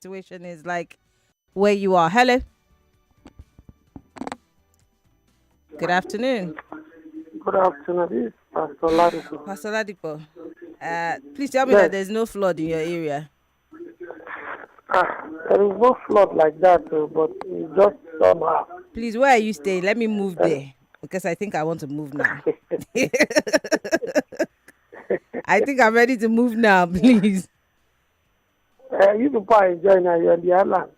situation is like where you are. Hello. Good afternoon. Good afternoon. This is Pastor Ladipo. Pastor Ladipo. Please tell me Yes. that there's no flood in your area. There is no flood like that, but it's just somehow. Please, where are you staying? Let me move there because I think I want to move now. I think I'm ready to move now, please. You people are enjoying now, you're on the island.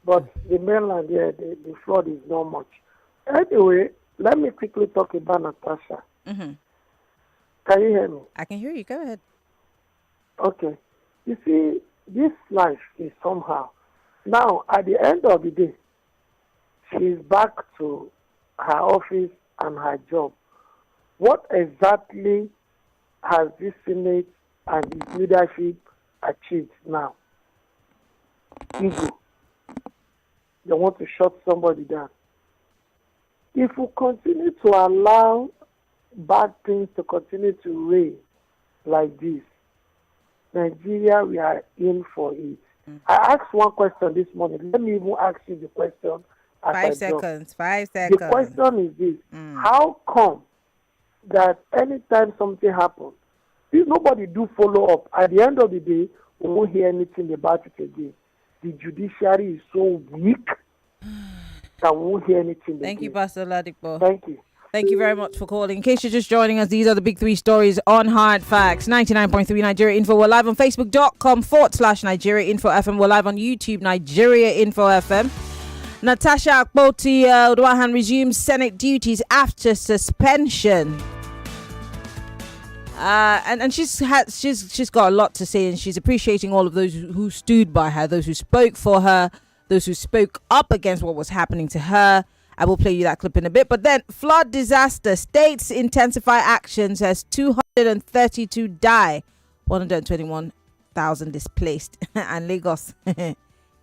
But the mainland, the flood is not much. Anyway, let me quickly talk about Natasha. Mm-hmm. Can you hear me? I can hear you. Go ahead. Okay. You see, this life is somehow. Now, at the end of the day, she's back to her office and her job. What exactly has this Senate and its leadership achieved now? Ego. They want to shut somebody down. If we continue to allow bad things to continue to reign like this, Nigeria, we are in for it. I asked one question this morning. Let me even ask you the question. 5 seconds. 5 seconds. The question is this. How come that anytime something happens, if nobody do follow up, at the end of the day, we won't hear anything about it again. The judiciary is so weak that we won't hear anything Thank again. you, Pastor Ladipo. Thank you. Thank you very much for calling. In case you're just joining us, these are the big three stories on Hard Facts. 99.3 Nigeria Info. We're live on Facebook.com/Nigeria Info FM. We're live on YouTube, Nigeria Info FM. Natasha Akpoti Uduahan resumes Senate duties after suspension. And she's got a lot to say, and she's appreciating all of those who stood by her, those who spoke for her, those who spoke up against what was happening to her. I will play you that clip in a bit. But then, flood disaster. States intensify actions as 232 die, 121,000 displaced. And Lagos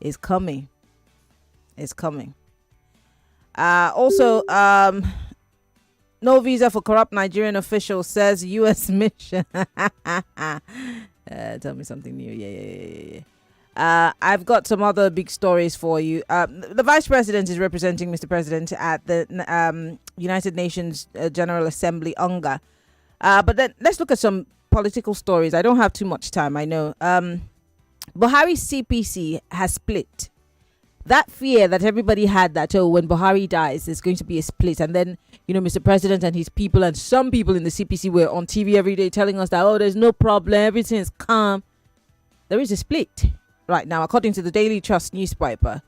is coming. It's coming. Also, no visa for corrupt Nigerian official, says U.S. mission. Tell me something new. Yeah. I've got some other big stories for you. The Vice President is representing Mr. President at the United Nations General Assembly, UNGA. But then let's look at some political stories. I don't have too much time, I know. Buhari's CPC has split. That fear that everybody had that, when Buhari dies, there's going to be a split. And then, Mr. President and his people and some people in the CPC were on TV every day telling us that, there's no problem, everything is calm. There is a split right now, according to the Daily Trust newspaper.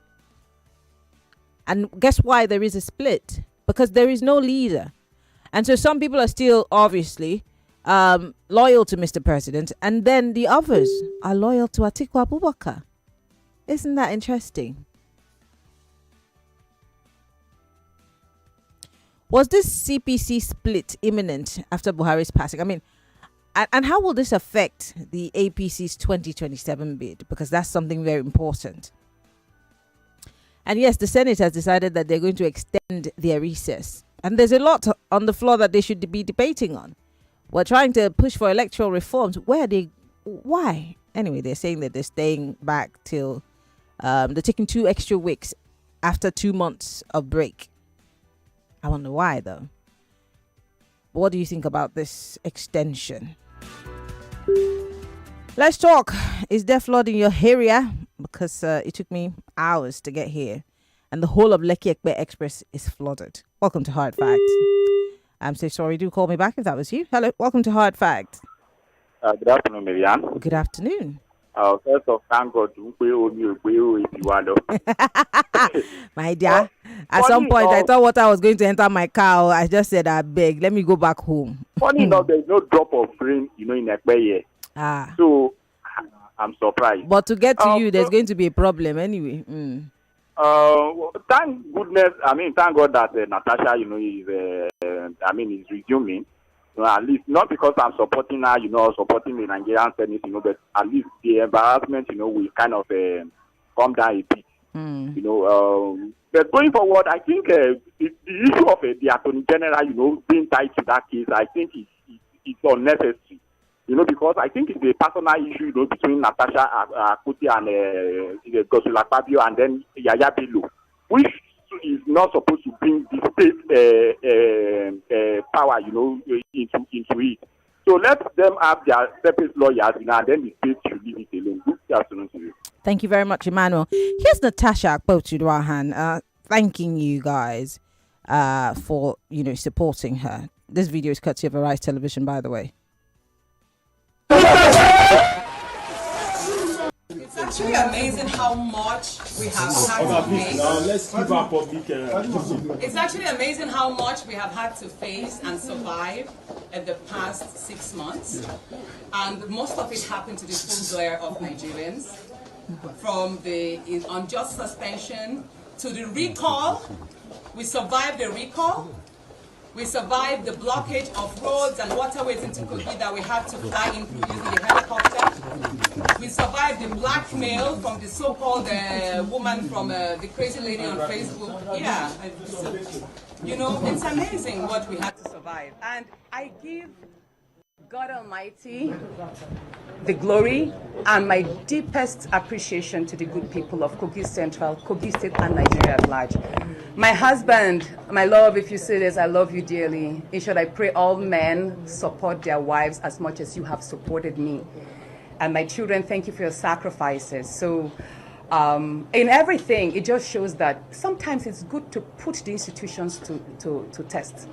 And guess why there is a split? Because there is no leader. And so some people are still, obviously, loyal to Mr. President. And then the others are loyal to Atiku Abubakar. Isn't that interesting? Was this CPC split imminent after Buhari's passing? I mean, and how will this affect the APC's 2027 bid? Because that's something very important. And yes, the Senate has decided that they're going to extend their recess. And there's a lot on the floor that they should be debating on. We're trying to push for electoral reforms. Why? Anyway, they're saying that they're staying back till they're taking 2 extra weeks after 2 months of break. I wonder why, though. What do you think about this extension? Let's talk. Is there flood in your area? Because it took me hours to get here. And the whole of Lekki Ekpe Express is flooded. Welcome to Hard Facts. I'm so sorry. Do call me back if that was you. Hello. Welcome to Hard Facts. Good afternoon, Marianne. Good afternoon. First of thank God my dear, at some point I thought water was going to enter my car. I just said, I beg, let me go back home. Funny enough, there's no drop of rain, in Ekpe. So I'm surprised. But to get to you, there's going to be a problem anyway. Thank goodness. Thank God that Natasha, is resuming. At least not because I'm supporting her, supporting the Nigerian Senate, but at least the embarrassment, will kind of calm down a bit. But going forward, I think the issue of the Attorney General, being tied to that case, I think it's unnecessary. because I think it's a personal issue, between Natasha Kuti and Gosul Akpabio and then Yaya Bello, which is not supposed to bring the state power, into it. So let them have their separate lawyers, and then the state should leave it alone. Good afternoon to you. Thank you very much, Emmanuel. Here's Natasha Akpotudwahan thanking you guys for supporting her. This video is courtesy of Arise Television, by the way. It's actually amazing how much we have had to face. Let's keep our public. It's actually amazing how much we have had to face and survive in the past 6 months. And most of it happened to the full glare of Nigerians. From the unjust suspension to the recall. We survived the recall. We survived the blockage of roads and waterways into Kogi that we had to fly in using the helicopter. We survived the blackmail from the so-called woman from the crazy lady on Facebook. Yeah, it's amazing what we had to survive. And I give God Almighty the glory and my deepest appreciation to the good people of Kogi Central, Kogi State and Nigeria at large. My husband, my love, if you say this, I love you dearly. In short, I pray all men support their wives as much as you have supported me. And my children, thank you for your sacrifices. So in everything, it just shows that sometimes it's good to put the institutions to test.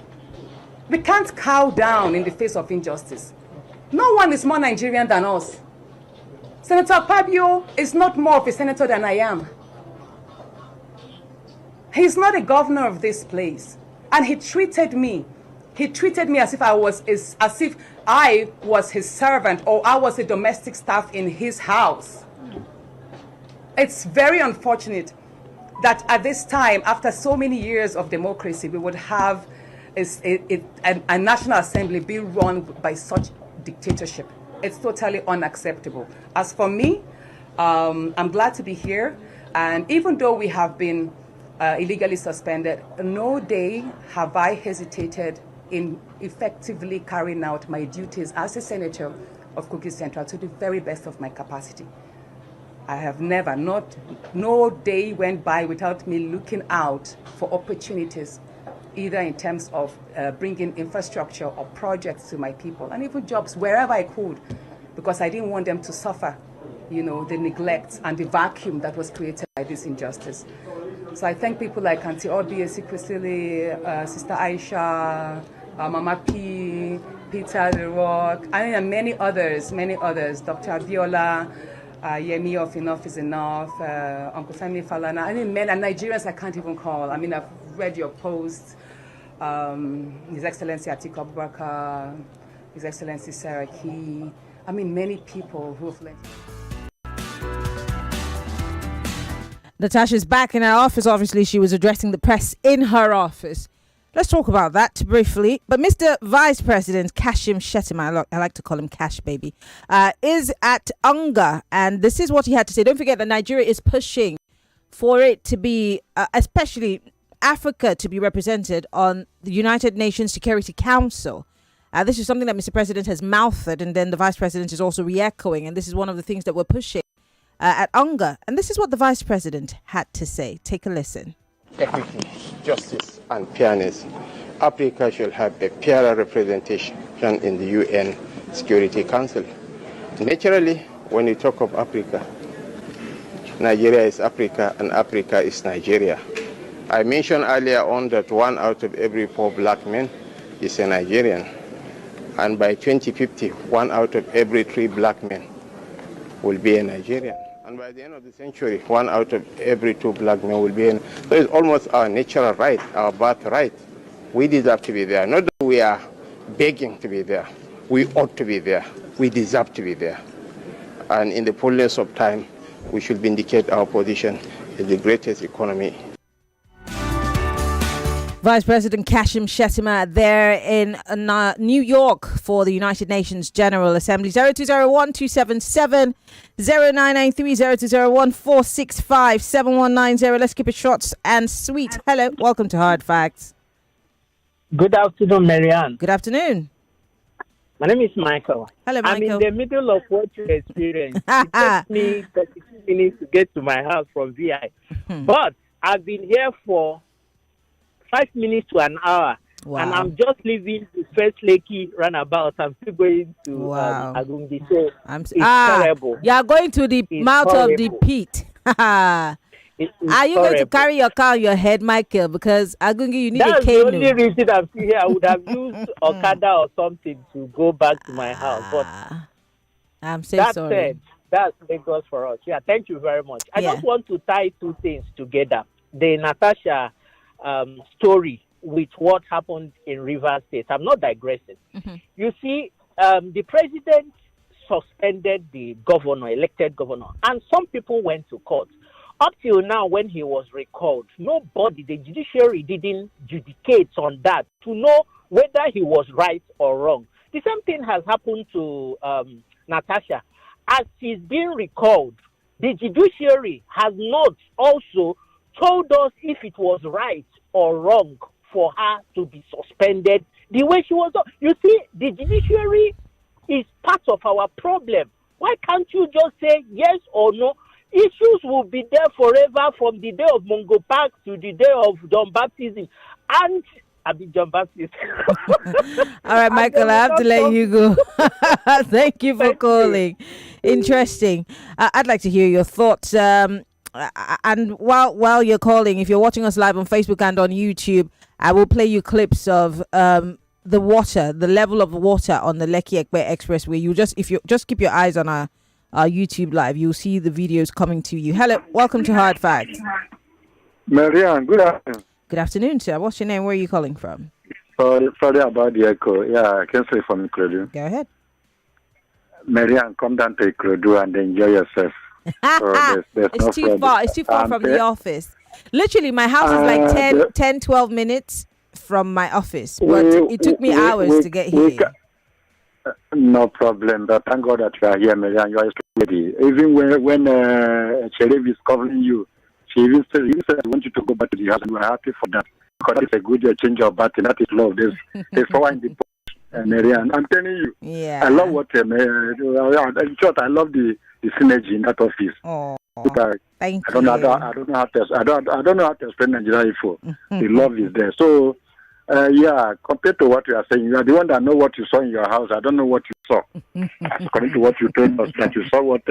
We can't cow down in the face of injustice. No one is more Nigerian than us. Senator Akpabio is not more of a senator than I am. He's not a governor of this place. And he treated me as if I was his servant or I was a domestic staff in his house. It's very unfortunate that at this time, after so many years of democracy, we would have a National Assembly be run by such dictatorship. It's totally unacceptable. As for me, I'm glad to be here. And even though we have been illegally suspended, no day have I hesitated in effectively carrying out my duties as a senator of Kogi Central to the very best of my capacity. I have never, no day went by without me looking out for opportunities, either in terms of bringing infrastructure or projects to my people, and even jobs wherever I could, because I didn't want them to suffer, the neglect and the vacuum that was created by this injustice. So I thank people like Auntie Obi, Priscilla, Sister Aisha, Mama P, Peter The Rock, and many others, Dr. Abiola, Yemi of Enough is Enough, Uncle Femi Falana, men and Nigerians I can't even call. I've read your posts, His Excellency Atiku Abubakar, His Excellency Sarah Key, many people who have lent. Natasha's back in her office. Obviously, she was addressing the press in her office. Let's talk about that briefly. But Mr. Vice President Kashim Shettima, I like to call him Cash Baby, is at UNGA. And this is what he had to say. Don't forget that Nigeria is pushing for it to be, especially Africa, to be represented on the United Nations Security Council. This is something that Mr. President has mouthed, and then the Vice President is also re-echoing. And this is one of the things that we're pushing at UNGA. And this is what the Vice President had to say. Take a listen. Equity, justice, and fairness. Africa should have a fairer representation in the UN Security Council. Naturally, when you talk of Africa, Nigeria is Africa and Africa is Nigeria. I mentioned earlier on that 1 out of every 4 black men is a Nigerian. And by 2050, 1 out of every 3 black men will be a Nigerian. And by the end of the century, 1 out of every 2 black men will be in. So it's almost our natural right, our birthright. We deserve to be there. Not that we are begging to be there. We ought to be there. We deserve to be there. And in the fullness of time, we should vindicate our position as the greatest economy. Vice President Kashim Shettima there in New York for the United Nations General Assembly. 0201-277-0993, 0201-465-7190. Let's keep it short and sweet. Hello, welcome to Hard Facts. Good afternoon, Marianne. Good afternoon. My name is Michael. Hello, I'm in Michael. the middle of what you experienced. It takes me 36 minutes to get to my house from VI. But I've been here for 5 minutes to an hour. Wow. And I'm just leaving the first Lekki roundabout. I'm still going to Wow. Agungi. So It's terrible. You are going to the It's mouth horrible. of the pit. Are It's you going to horrible. carry your car on your head, Michael? Because Agungi, you need That's a the only canoe. reason I'm still here. I would have used Okada or something to go back to my house. But I'm so that sorry. said, that's Lagos for us. Yeah, thank you very much. I Yeah. just want to tie two things together. The Natasha story with what happened in Rivers State. I'm not digressing. You see, the president suspended the governor, elected governor, and some people went to court. Up till now, when he was recalled, nobody, the judiciary didn't judicate on that to know whether he was right or wrong. The same thing has happened to Natasha. As she's being recalled, the judiciary has not also told us if it was right or wrong for her to be suspended the way she was. You see, the judiciary is part of our problem. Why can't you just say yes or no? Issues will be there forever from the day of Mungo Park to the day of John Baptism. And John Baptist. All right, Michael, I have to let you go. Thank you for calling. Interesting. I'd like to hear your thoughts. And while you're calling, if you're watching us live on Facebook and on YouTube, I will play you clips of the level of water on the Lekki Ekpe Expressway. If you just keep your eyes on our YouTube live, you'll see the videos coming to you. Hello, welcome to Hard Facts. Marianne, good afternoon. Good afternoon, sir. What's your name? Where are you calling from? Sorry about the echo. Yeah, I can say from Ikrodu. Go ahead. Marianne, come down to Ikrodu and enjoy yourself. So there's It's no too problem. far. It's too far from the office. Literally, my house is like 10, 12 minutes from my office. But it took me hours to get here. No problem. But thank God that you are here, Marianne. You are ready. Even when Sheriff is covering you, she even said, I want you to go back to the house. And we're happy for that. Because that is a good change of battle. That is love. There's power in the pot, Marianne. I'm telling you. Yeah. I love what in short, I love the synergy in that office. Oh, thank I don't know how to explain Nigeria for. The love is there. So compared to what you are saying, you are the one that know what you saw in your house. I don't know what you saw. According to what you told us, that you saw what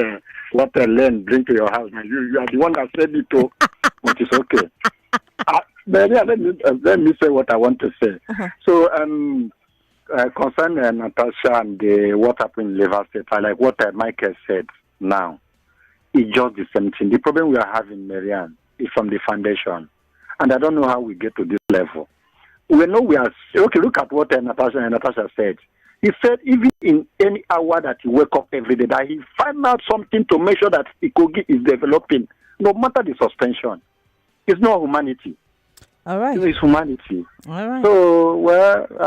land bring to your house. Now you are the one that said it too, which is okay. But yeah, let me say what I want to say. So concerning Natasha and what happened in Rivers State, I like what Michael said now. It's just the same thing. The problem we are having, Marianne, is from the foundation. And I don't know how we get to this level. We know we are... Okay, look at what Natasha said. He said even in any hour that he wake up every day, that he find out something to make sure that Ikogi is developing, no matter the suspension. It's not humanity. All right. It's humanity. All right. So,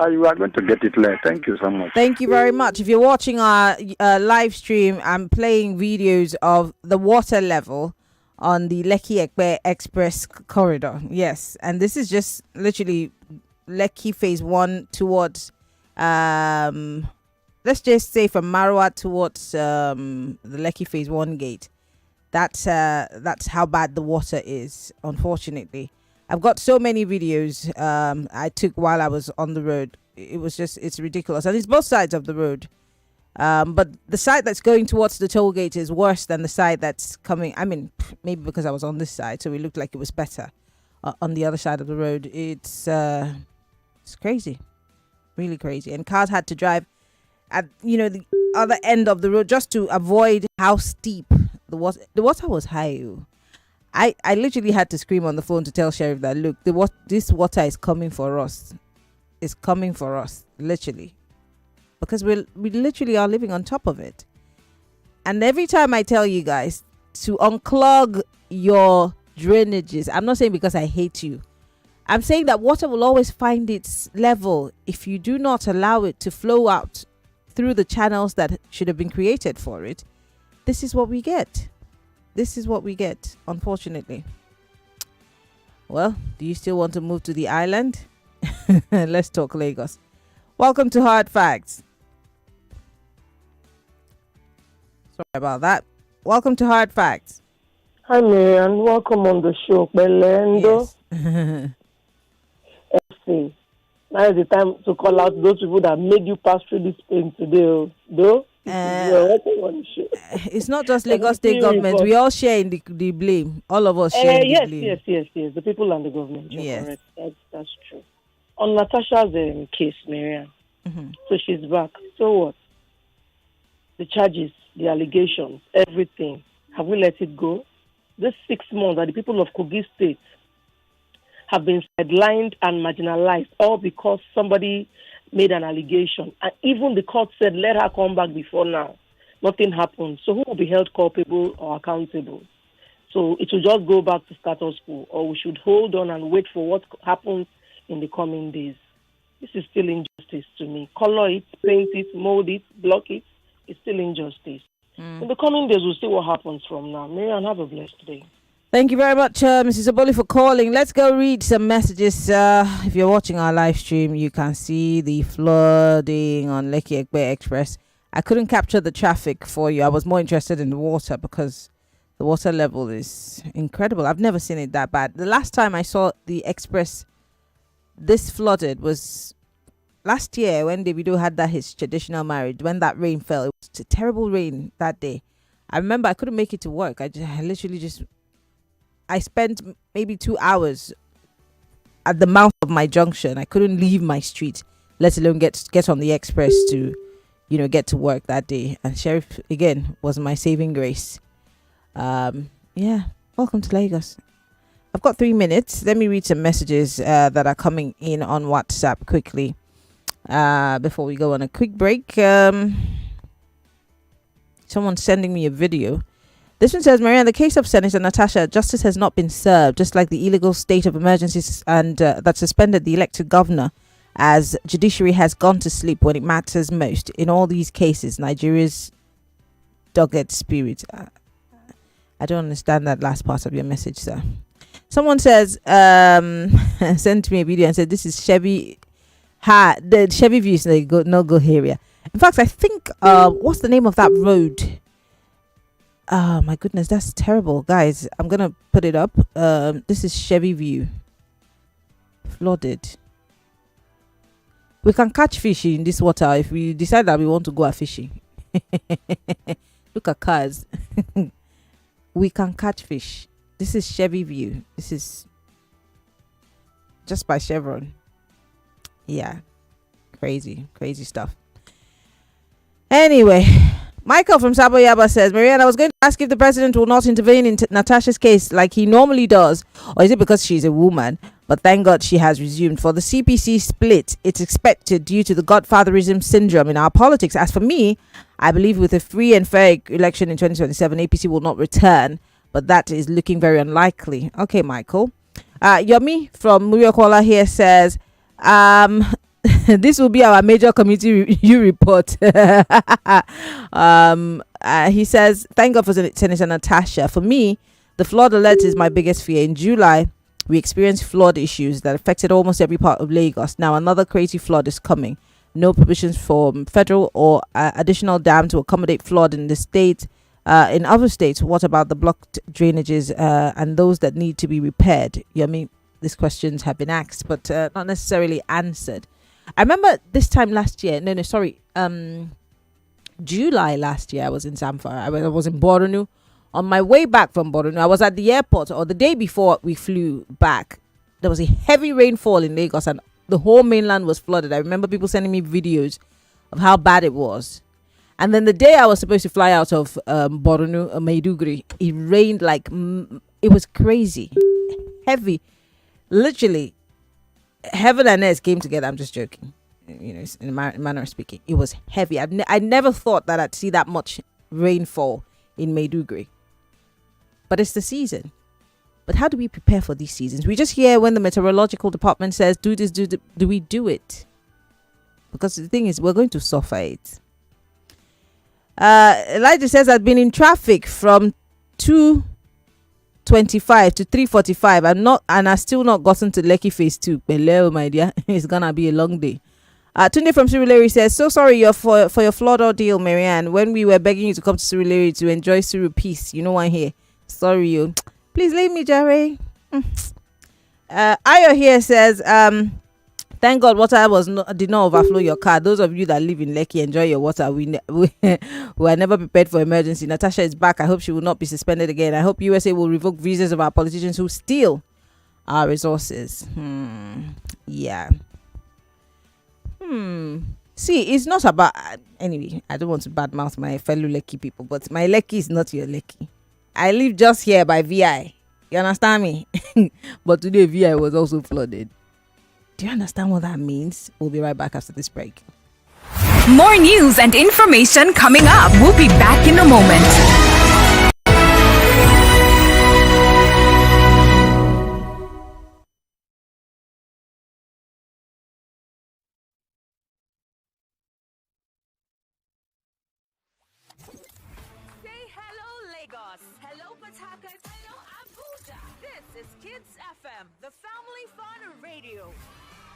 you are going to get it later. Thank you so much. Thank you very much. If you're watching our live stream, I'm playing videos of the water level on the Lekki Ekpe Express corridor. Yes. And this is just literally Lekki phase 1 towards, let's just say from Marwa towards the Lekki phase 1 gate. That's how bad the water is, unfortunately. I've got so many videos I took while I was on the road. It's ridiculous. And it's both sides of the road. But the side that's going towards the toll gate is worse than the side that's coming. I mean, maybe because I was on this side, so it looked like it was better. On the other side of the road, it's crazy. Really crazy. And cars had to drive at, the other end of the road just to avoid how steep the water was high. I literally had to scream on the phone to tell Sheriff that, look, this water is coming for us. It's coming for us, literally. Because we literally are living on top of it. And every time I tell you guys to unclog your drainages, I'm not saying because I hate you. I'm saying that water will always find its level if you do not allow it to flow out through the channels that should have been created for it. This is what we get. This is what we get, unfortunately. Well, do you still want to move to the island? Let's talk Lagos. Welcome to Hard Facts. Sorry about that. Welcome to Hard Facts. Hi, Marian. Welcome on the show. Belendo. Yes. FC. Now is the time to call out those people that made you pass through this pain today. Though, it's not just Lagos State government. We all share in the blame. All of us share in the blame. Yes. The people and the government. Yes. Correct. That's true. On Natasha's case, Marian. So she's back. So what? The charges, the allegations, everything. Have we let it go? This 6 months that the people of Kogi State have been sidelined and marginalized, all because somebody made an allegation. And even the court said, let her come back before now. Nothing happened. So who will be held culpable or accountable? So it will just go back to status quo, or we should hold on and wait for what happens in the coming days. This is still injustice to me. Color it, paint it, mold it, block it. It's still injustice. In the coming days, we'll see what happens from now. May and have a blessed day. Thank you very much, Mrs. Oboli, for calling. Let's go read some messages. If you're watching our live stream, you can see the flooding on Lekki Egbe Express. I couldn't capture the traffic for you. I was more interested in the water because the water level is incredible. I've never seen it that bad. The last time I saw the express this flooded was last year when Davido had his traditional marriage, when that rain fell. It was a terrible rain that day. I remember I couldn't make it to work. I spent maybe 2 hours at the mouth of my junction. I couldn't leave my street, let alone get on the express to, get to work that day. And Sheriff, again, was my saving grace. Welcome to Lagos. I've got 3 minutes. Let me read some messages that are coming in on WhatsApp quickly before we go on a quick break. Someone's sending me a video. This one says, Maria, in the case of Senator Natasha, justice has not been served, just like the illegal state of emergency and that suspended the elected governor, as judiciary has gone to sleep when it matters most. In all these cases, Nigeria's dogged spirit. I don't understand that last part of your message, sir. Someone says, sent me a video and said, this is Chevy. The Chevy views no go area. In fact, I think, what's the name of that road? Oh my goodness, that's terrible, guys. I'm gonna put it up. This is Chevy View. Flooded. We can catch fish in this water if we decide that we want to go a fishing. Look at cars. We can catch fish. This is Chevy View. This is just by Chevron. Yeah, crazy stuff. Anyway, Michael from Saboyaba says, Marianne, I was going to ask if the president will not intervene in Natasha's case like he normally does, or is it because she's a woman? But thank God she has resumed. For the CPC split, it's expected due to the godfatherism syndrome in our politics. As for me, I believe with a free and fair election in 2027, APC will not return, but that is looking very unlikely. Okay, Michael. Yomi from Muriokola here says, this will be our major committee review report. He says, thank God for Senator Natasha. For me, the flood alert is my biggest fear. In July, we experienced flood issues that affected almost every part of Lagos. Now another crazy flood is coming. No provisions for federal or additional dam to accommodate flood in the state. In other states, what about the blocked drainages and those that need to be repaired? These questions have been asked, but not necessarily answered. I remember this time last year. July last year, I was in Zamfara. I was in Borno. On my way back from Borno, I was at the airport, or the day before we flew back. There was a heavy rainfall in Lagos, and the whole mainland was flooded. I remember people sending me videos of how bad it was. And then the day I was supposed to fly out of Borno, Maiduguri, it rained like it was crazy, heavy. Literally, heaven and earth came together. I'm just joking, in a manner of speaking. It was heavy. I never thought that I'd see that much rainfall in Maiduguri. But it's the season. But how do we prepare for these seasons? We just hear when the meteorological department says, do this, do we do it? Because the thing is, we're going to suffer it. Elijah says, I've been in traffic from 2:25 to 3:45. I still not gotten to Lekki phase 2. Hello, my dear. It's gonna be a long day. Tunde from Surulere says, so sorry for your flawed ordeal, Marianne. When we were begging you to come to Surulere to enjoy Suru peace, you know one here. Sorry, you. Please leave me, Jerry. Ayo here says, thank God water did not overflow your car. Those of you that live in Lekki, enjoy your water. We are never prepared for emergency. Natasha is back. I hope she will not be suspended again. I hope USA will revoke visas of our politicians who steal our resources. Yeah. See, it's not about anyway. I don't want to badmouth my fellow Lekki people, but my Lekki is not your Lekki. I live just here by VI. You understand me? But today VI was also flooded. Do you understand what that means? We'll be right back after this break. More news and information coming up. We'll be back in a moment. Hello, Port Hello, Abuja. This is Kids FM, the family fun radio.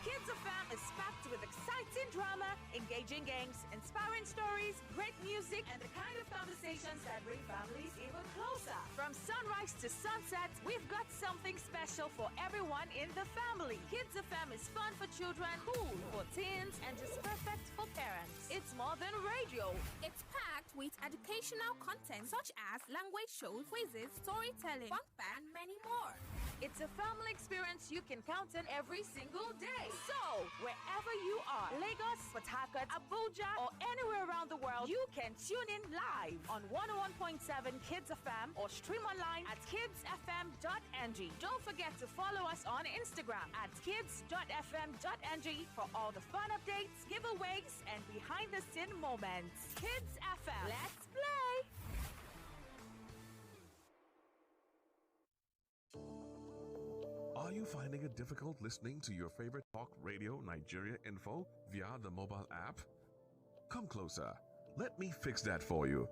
Kids FM is packed with exciting drama, engaging games, inspiring stories, great music, and the kind of conversations that bring families even closer. From sunrise to sunset, we've got something special for everyone in the family. Kids FM is fun for children, cool for teens, and just perfect for parents. It's more than radio. It's packed with educational content such as language shows, quizzes, storytelling, fun facts, and many more. It's a family experience you can count on every single day. So, wherever you are, Lagos, Port Harcourt, Abuja, or anywhere around the world, you can tune in live on 101.7 Kids FM or stream online at kidsfm.ng. Don't forget to follow us on Instagram at kids.fm.ng for all the fun updates, giveaways, and behind-the-scene moments. Kids FM, let's play! Are you finding it difficult listening to your favorite talk radio Nigeria info via the mobile app? Come closer. Let me fix that for you.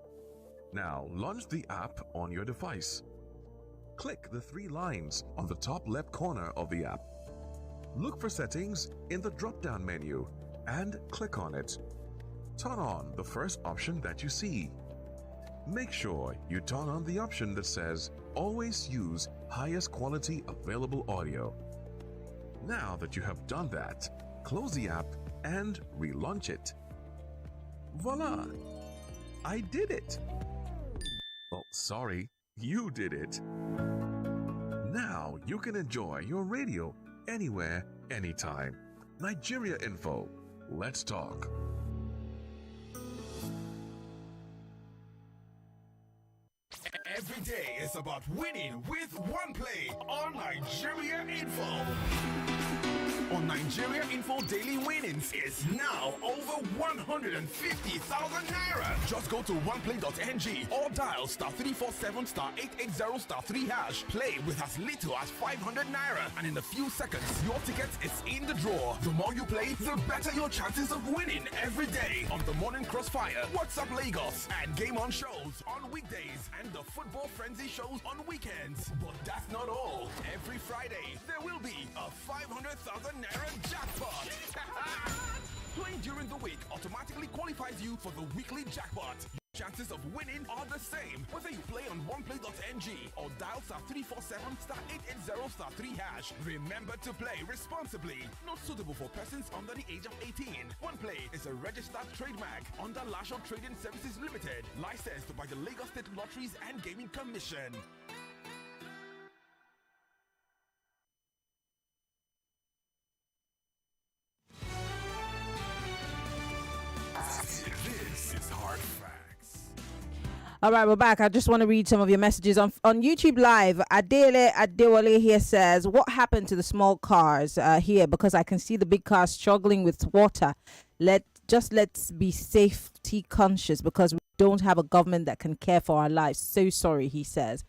Now, launch the app on your device. Click the 3 lines on the top left corner of the app. Look for settings in the drop-down menu and click on it. Turn on the first option that you see. Make sure you turn on the option that says always use highest quality available audio. Now that you have done that, close the app and relaunch it. Voila! I did it! Oh, sorry, you did it. Now you can enjoy your radio anywhere, anytime. Nigeria Info. Let's talk. Every day is about winning with one play on Nigeria Info. On Nigeria Info, daily winnings is now over 150,000 naira. Just go to oneplay.ng or dial *347 *880 *3#. Play with as little as 500 naira, and in a few seconds, your ticket is in the draw. The more you play, the better your chances of winning every day on the Morning Crossfire, What's Up Lagos, and Game On shows on weekdays, and the Football Frenzy shows on weekends. But that's not all. Every Friday, there will be a 500,000 naira jackpot. Playing during the week automatically qualifies you for the weekly jackpot. Chances of winning are the same whether you play on oneplay.ng or dial *347 *880 *3#. Remember to play responsibly. Not suitable for persons under the age of 18. OnePlay is a registered trademark under Lasho Trading Services Limited, licensed by the Lagos State Lotteries and Gaming Commission. This is Hard Facts. All right, we're back. I just want to read some of your messages on YouTube Live. Adele Adewale here says, what happened to the small cars here? Because I can see the big cars struggling with water. Let's be safety conscious because we don't have a government that can care for our lives. So sorry, he says.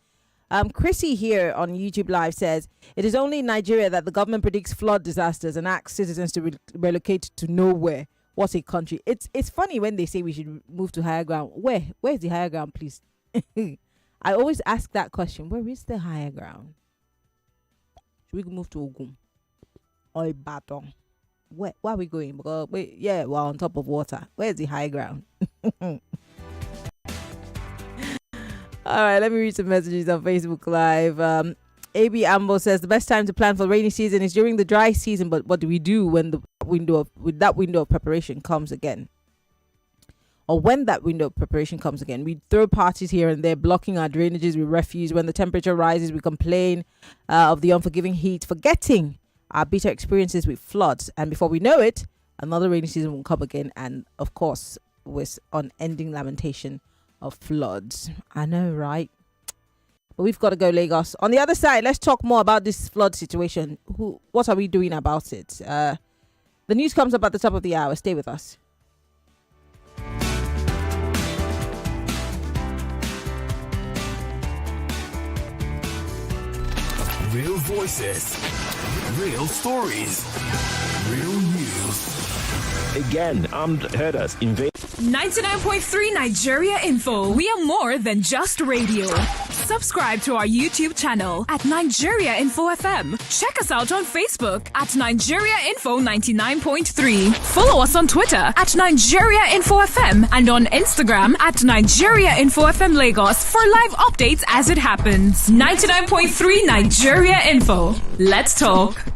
Chrissy here on YouTube Live says, it is only in Nigeria that the government predicts flood disasters and asks citizens to relocate to nowhere. What a country. It's funny when they say we should move to higher ground. Where's the higher ground, please? I always ask that question. Where is the higher ground? Should we move to Ogun or Ibadan? where are we going? Because we're on top of water. Where's the high ground? All right, let me read some messages on Facebook Live. AB Ambo says the best time to plan for rainy season is during the dry season, but what do we do when that window of preparation comes again? Or when that window of preparation comes again? We throw parties here and there, blocking our drainages with refuse. When the temperature rises, we complain of the unforgiving heat, forgetting our bitter experiences with floods. And before we know it, another rainy season will come again, and of course, with unending lamentation of floods. I know, right? But we've got to go, Lagos. On the other side, let's talk more about this flood situation. What are we doing about it? The news comes up at the top of the hour. Stay with us. Real voices, real stories, real news. Again, armed herders invade. 99.3 Nigeria Info. We are more than just radio. Subscribe to our YouTube channel at Nigeria Info FM. Check us out on Facebook at Nigeria Info 99.3. Follow us on Twitter at Nigeria Info FM and on Instagram at Nigeria Info FM Lagos for live updates as it happens. 99.3 Nigeria Info. Let's talk.